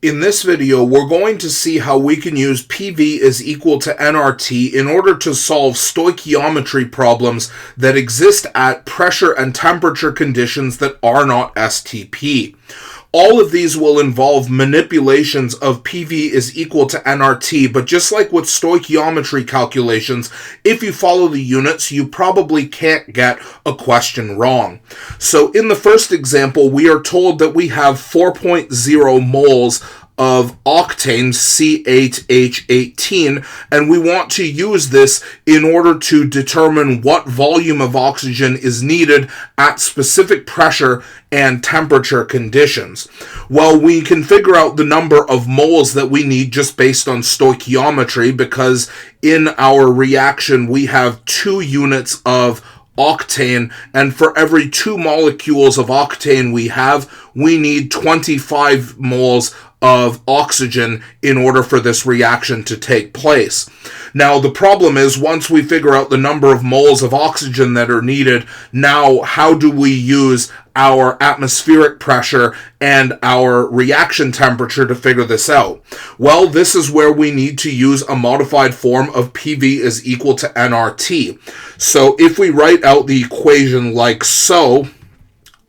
In this video, we're going to see how we can use PV is equal to nRT in order to solve stoichiometry problems that exist at pressure and temperature conditions that are not STP. All of these will involve manipulations of PV is equal to nRT, but just like with stoichiometry calculations, if you follow the units, you probably can't get a question wrong. So in the first example, we are told that we have 4.0 moles of octane, C8H18, and we want to use this in order to determine what volume of oxygen is needed at specific pressure and temperature conditions. Well, we can figure out the number of moles that we need just based on stoichiometry, because in our reaction we have 2 units of octane, and for every 2 molecules of octane we need 25 moles of oxygen in order for this reaction to take place. Now, the problem is, once we figure out the number of moles of oxygen that are needed, now how do we use our atmospheric pressure and our reaction temperature to figure this out? Well, this is where we need to use a modified form of PV is equal to nRT. So if we write out the equation like so,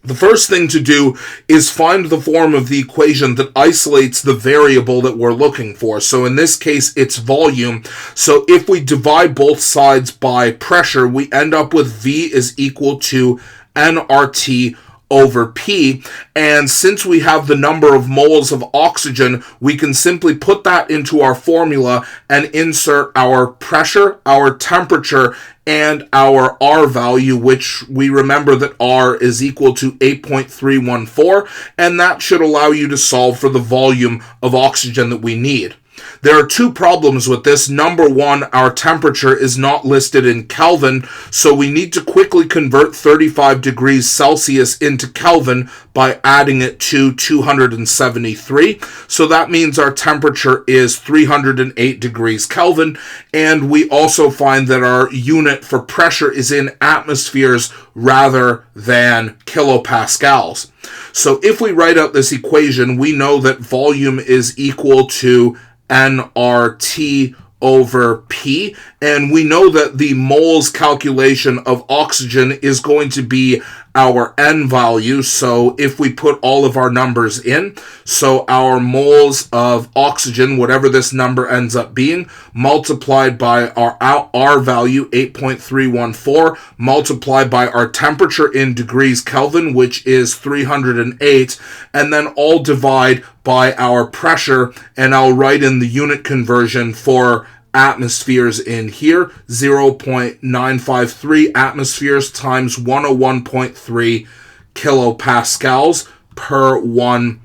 the first thing to do is find the form of the equation that isolates the variable that we're looking for. So in this case, it's volume. So if we divide both sides by pressure, we end up with V is equal to nRT over P, and since we have the number of moles of oxygen, we can simply put that into our formula and insert our pressure, our temperature, and our R value, which we remember that R is equal to 8.314, and that should allow you to solve for the volume of oxygen that we need. There are 2 problems with this. Number 1, our temperature is not listed in Kelvin, so we need to quickly convert 35 degrees Celsius into Kelvin by adding it to 273. So that means our temperature is 308 degrees Kelvin, and we also find that our unit for pressure is in atmospheres rather than kilopascals. So if we write out this equation, we know that volume is equal to nRT over P, and we know that the moles calculation of oxygen is going to be our N value. So if we put all of our numbers in, so our moles of oxygen, whatever this number ends up being, multiplied by our R value, 8.314, multiplied by our temperature in degrees Kelvin, which is 308, and then all divide by our pressure, and I'll write in the unit conversion for atmospheres in here, 0.953 atmospheres times 101.3 kilopascals per 1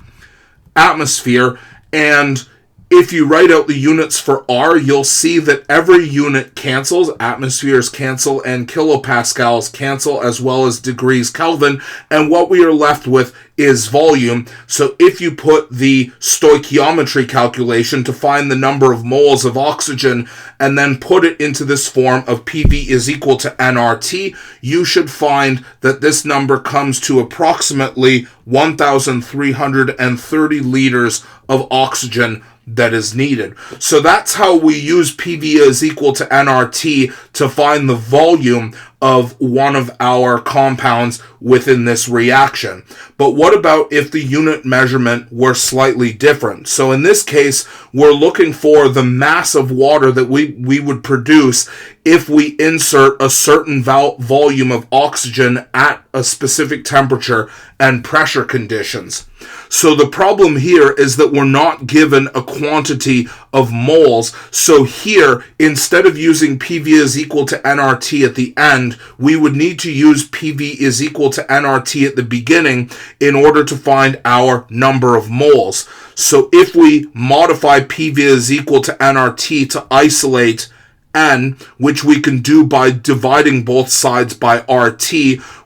atmosphere. And if you write out the units for R, you'll see that every unit cancels. Atmospheres cancel and kilopascals cancel, as well as degrees Kelvin. And what we are left with is volume. So if you put the stoichiometry calculation to find the number of moles of oxygen and then put it into this form of PV is equal to nRT, you should find that this number comes to approximately 1,330 liters of oxygen that is needed. So that's how we use PV is equal to nRT to find the volume of one of our compounds within this reaction. But what about if the unit measurement were slightly different? So in this case, we're looking for the mass of water that we would produce if we insert a certain volume of oxygen at a specific temperature and pressure conditions. So the problem here is that we're not given a quantity of moles. So here, instead of using PV is equal to nRT at the end, we would need to use PV is equal to nRT at the beginning in order to find our number of moles. So if we modify PV is equal to nRT to isolate N, which we can do by dividing both sides by RT,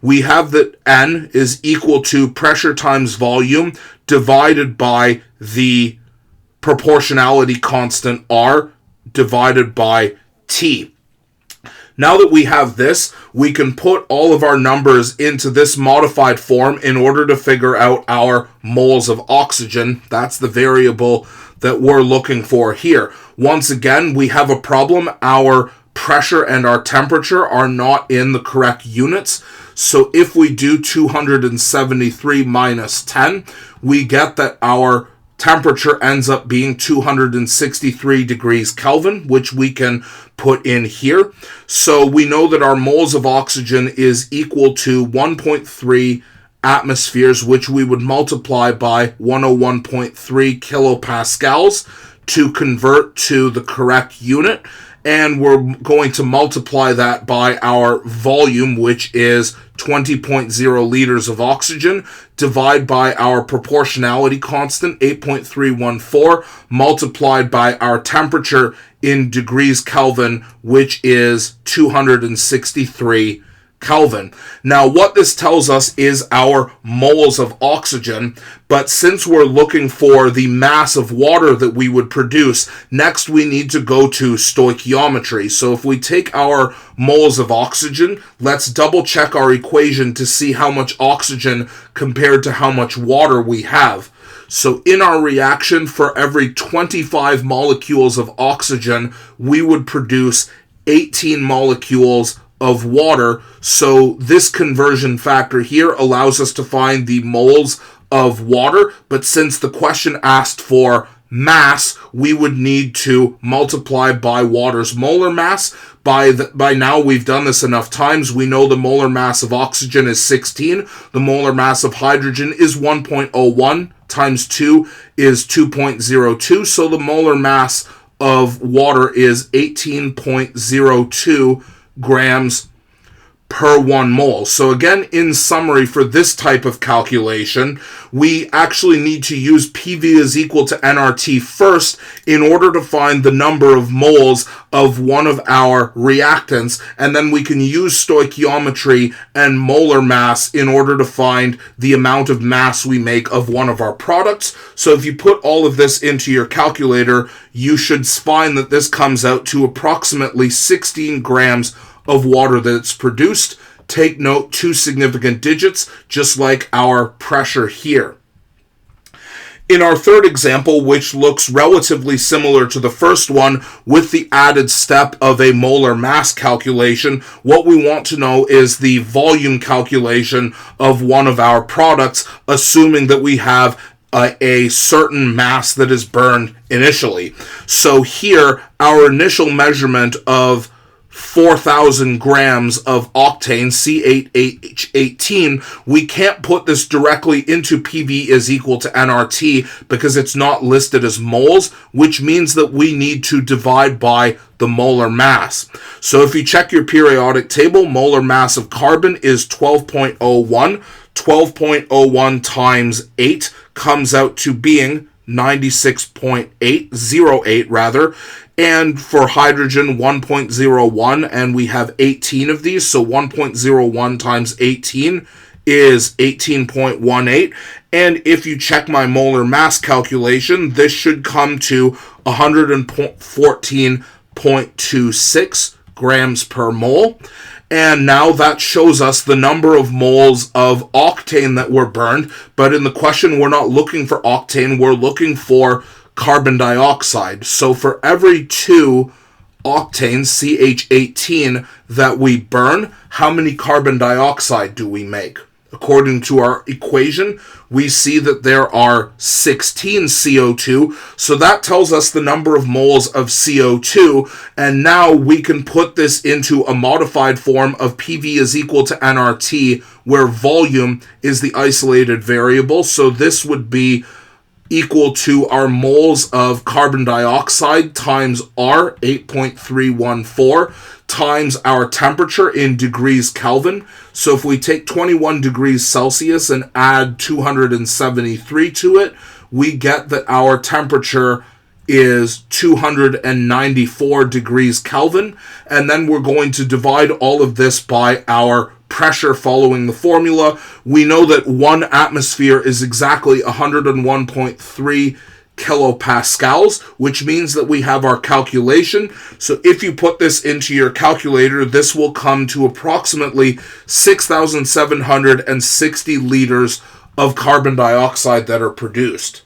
we have that N is equal to pressure times volume divided by the proportionality constant R divided by T. Now that we have this, we can put all of our numbers into this modified form in order to figure out our moles of oxygen. That's the variable that we're looking for here. Once again, we have a problem. Our pressure and our temperature are not in the correct units. So if we do 273 minus 10, we get that our temperature ends up being 263 degrees Kelvin, which we can put in here. So we know that our moles of oxygen is equal to 1.3 atmospheres, which we would multiply by 101.3 kilopascals to convert to the correct unit. And we're going to multiply that by our volume, which is 20.0 liters of oxygen, divide by our proportionality constant, 8.314, multiplied by our temperature in degrees Kelvin, which is 263 Kelvin. Now, what this tells us is our moles of oxygen, but since we're looking for the mass of water that we would produce, next we need to go to stoichiometry. So if we take our moles of oxygen, let's double check our equation to see how much oxygen compared to how much water we have. So in our reaction, for every 25 molecules of oxygen, we would produce 18 molecules of water. So this conversion factor here allows us to find the moles of water, but since the question asked for mass, we would need to multiply by water's molar mass. By now we've done this enough times, we know the molar mass of oxygen is 16, the molar mass of hydrogen is 1.01, times 2 is 2.02, so the molar mass of water is 18.02 grams per 1 mole. So again, in summary, for this type of calculation, we actually need to use PV is equal to nRT first in order to find the number of moles of one of our reactants, and then we can use stoichiometry and molar mass in order to find the amount of mass we make of one of our products. So if you put all of this into your calculator, you should find that this comes out to approximately 16 grams of water that's produced. Take note, 2 significant digits, just like our pressure here. In our third example, which looks relatively similar to the first one with the added step of a molar mass calculation, what we want to know is the volume calculation of one of our products, assuming that we have a certain mass that is burned initially. So here, our initial measurement of 4,000 grams of octane, C8H18, we can't put this directly into PV is equal to nRT because it's not listed as moles, which means that we need to divide by the molar mass. So if you check your periodic table, molar mass of carbon is 12.01. 12.01 times 8 comes out to being 96.808 rather. And for hydrogen, 1.01, and we have 18 of these, so 1.01 times 18 is 18.18. And if you check my molar mass calculation, this should come to 114.26 grams per mole. And now that shows us the number of moles of octane that were burned. But in the question, we're not looking for octane, we're looking for carbon dioxide. So for every 2 octanes, CH18, that we burn, how many carbon dioxide do we make? According to our equation, we see that there are 16 CO2, so that tells us the number of moles of CO2, and now we can put this into a modified form of PV is equal to nRT, where volume is the isolated variable, so this would be equal to our moles of carbon dioxide times R, 8.314, times our temperature in degrees Kelvin. So if we take 21 degrees Celsius and add 273 to it, we get that our temperature is 294 degrees Kelvin. And then we're going to divide all of this by our pressure following the formula. We know that 1 atmosphere is exactly 101.3 kilopascals, which means that we have our calculation. So if you put this into your calculator, this will come to approximately 6,760 liters of carbon dioxide that are produced.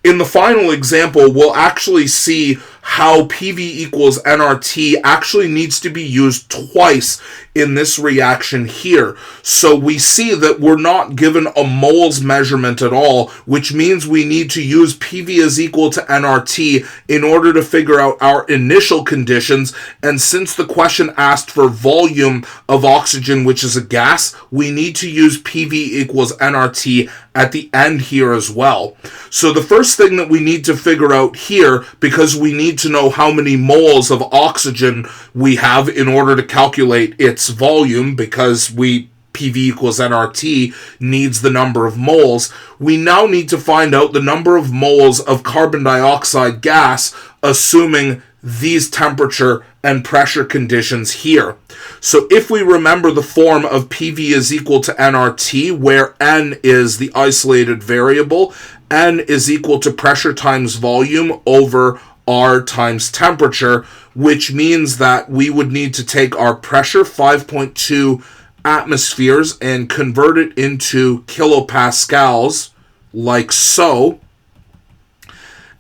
In the final example, we'll actually see how PV equals nRT actually needs to be used twice in this reaction here. So we see that we're not given a moles measurement at all, which means we need to use PV is equal to nRT in order to figure out our initial conditions. And since the question asked for volume of oxygen, which is a gas, we need to use PV equals nRT at the end here as well. So the first thing that we need to figure out here, because we need to know how many moles of oxygen we have in order to calculate its volume, because PV equals nRT needs the number of moles, we now need to find out the number of moles of carbon dioxide gas, assuming these temperature and pressure conditions here. So if we remember the form of PV is equal to nRT, where N is the isolated variable, N is equal to pressure times volume over R times temperature, which means that we would need to take our pressure, 5.2 atmospheres, and convert it into kilopascals, like so.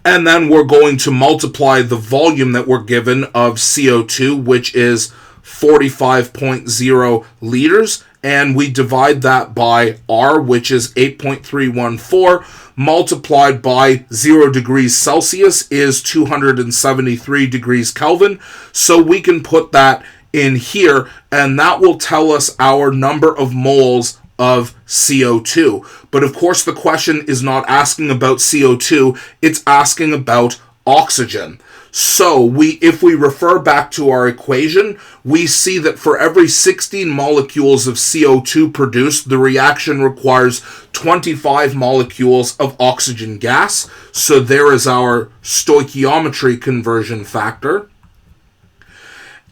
And then we're going to multiply the volume that we're given of CO2, which is 45.0 liters, and we divide that by R, which is 8.314, multiplied by 0 degrees Celsius is 273 degrees Kelvin. So we can put that in here, and that will tell us our number of moles of CO2. But of course, the question is not asking about CO2, it's asking about oxygen. So if we refer back to our equation, we see that for every 16 molecules of CO2 produced, the reaction requires 25 molecules of oxygen gas. So there is our stoichiometry conversion factor.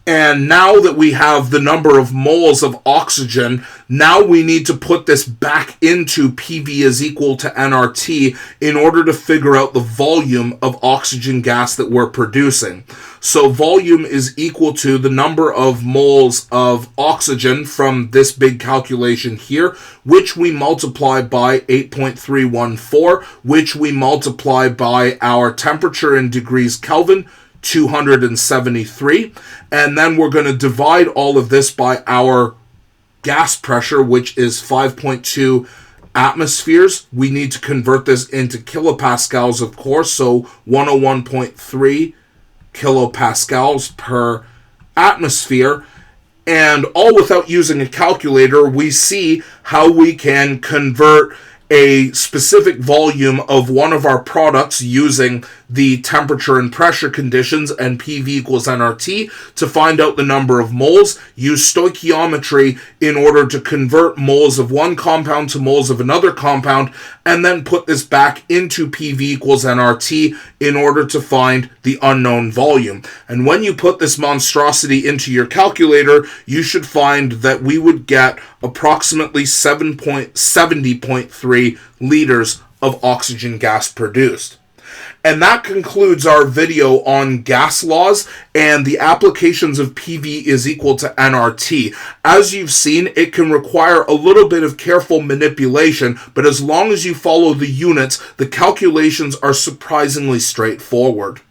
And now that we have the number of moles of oxygen, now we need to put this back into PV is equal to nRT in order to figure out the volume of oxygen gas that we're producing. So volume is equal to the number of moles of oxygen from this big calculation here, which we multiply by 8.314, which we multiply by our temperature in degrees Kelvin, 273, and then we're going to divide all of this by our gas pressure, which is 5.2 atmospheres. We need to convert this into kilopascals, of course, so 101.3 kilopascals per atmosphere. And all without using a calculator, we see how we can convert a specific volume of one of our products using the temperature and pressure conditions and PV equals nRT to find out the number of moles, use stoichiometry in order to convert moles of one compound to moles of another compound, and then put this back into PV equals nRT in order to find the unknown volume. And when you put this monstrosity into your calculator, you should find that we would get approximately 70.3 liters of oxygen gas produced. And that concludes our video on gas laws and the applications of PV is equal to nRT. As you've seen, it can require a little bit of careful manipulation, but as long as you follow the units, the calculations are surprisingly straightforward.